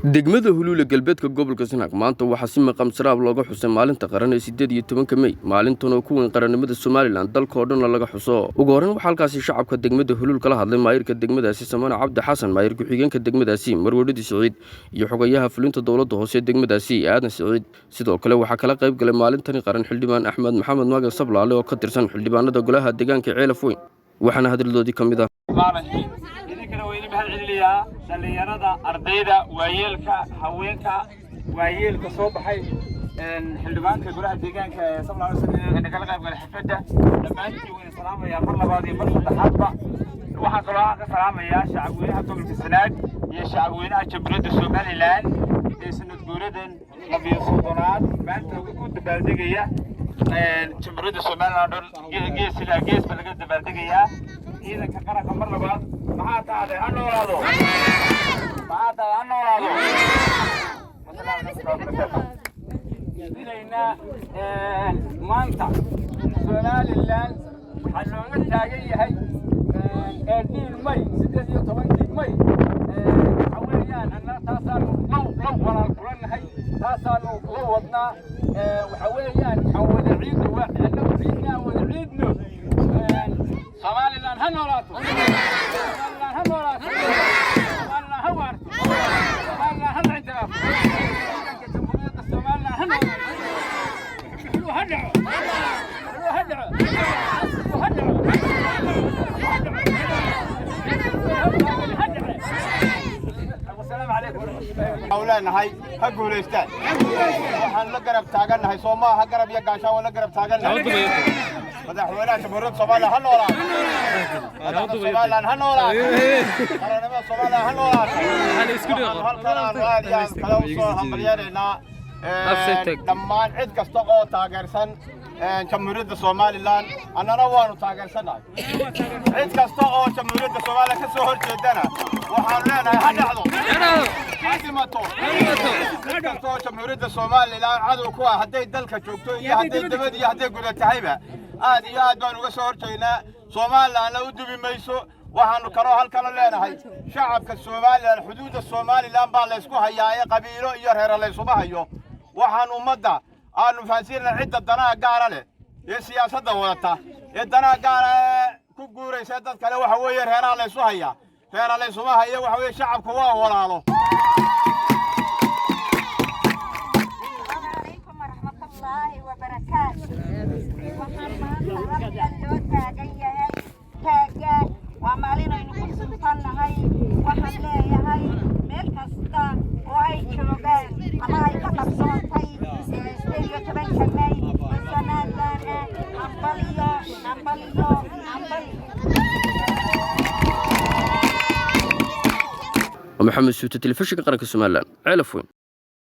degmada Huluule galbeedka gobolka Sanaag maanta waxaa si maqam saraab looga xusay maalinta qaran ee 18 May maalintan oo ku weyn qarannimada Soomaaliland dalka oo dhan laga xuso ugu horeyn waxa halkaasi shacabka degmada Huluul kala hadlay maayirka degmadaasi Samaan Cabdi Xasan maayir ku-xigeenka degmadaasi Marwadii Saciid iyo xogayaha fulinta dawladda hoose degmadaasi Aadan Saciid sidoo kale waxa kala qayb galay maalintan qaran xildhibaan Axmed Maxamed Maaga Sablaale oo ka tirsan xildhibaanada golaha deegaanka Ceelaf Weyn waxaana hadaldoodii kamid ah dhalinyarada ardayda waayeelka haweenka waayeelka soo baxay xildhibaanka golaha deegaanka ee Sablaale kala qayb galay xafladda dhamaantii waan salaamayaa mar labaad iyo mar saddexaadba waxaan kaloo ka salaamayaa shacabweynaha gobolka Sanaag iyo shacabweynaha Jamhuuriyadda Soomaaliland ee sanad guuradan 12 maanta ugu dabaaldegaya Jamhuuriyadda Soomaaliland gees ilaa gees laga dabaaldegayaa ciidanka qaranka mar labaad maxaa tahay anoolaado dilayna maanta Soomaaliland waxa looga taagan yahay May 18 May haweenayaan anna taasaan law walaal kulanahay taasaan la wadnaa waxa weeyaan wada ciid waa annagu ciidna wada ciidno Soomaaliland hanoolaato Soomaaliland hanoolaato Soomaaliland hawaarto Soomaaliland hancidaato Jamhuuriyadda Soomaaliland hanoolaato أولادنا هقول إستان وحن لقرب تاجنا صوما هقرب يقاشا ولا قرب تاجنا هذا حوالات برد صومالا هنولا صومالا هنولا أنا ما صومالا هنولا هالكلام هذا كلام هم بلياننا دمان عد كستقو تاجرسن Jamhuuriyadda Soomaaliland annana waanu taageersanahay cid kasta oo Jamhuuriyadda Soomaaliland ka soo horjeedana waxaan leenahay ha dhacdo hadimato cid kasta oo Jamhuuriyadda Soomaaliland cadow ku ah haday dalka joogto iyo haday dibadda iyo haday gudaha tahayba aad iyo aad baan uga soo horjeednaa Soomaaliland u dubi mayso waxaanu kaloo halkan leenahay shacabka Soomaaliland xuduudda Soomaaliland baa la isku hayaa qabiilo iyo reer la isuba hayo waxaan ummadda aanu fahansiinaa cidda danaha gaar ah ee siyaasadda wadata ee danaha gaar ah ku guuraysa dad kale waxa weeye reeraha la isu haya reeraha la isu haya waxa weeye shacabku waa walaalo alaykum warahmatullaahi wabarakaatuh waxaan maanta loo taagan yahay taaga waa maalin aynu ku suntannahay waxaan leeyahay meel kasta oo ay joogaan ama ay ka qabsoontay محمد سوتة تلفزيون قناة السومالان على فين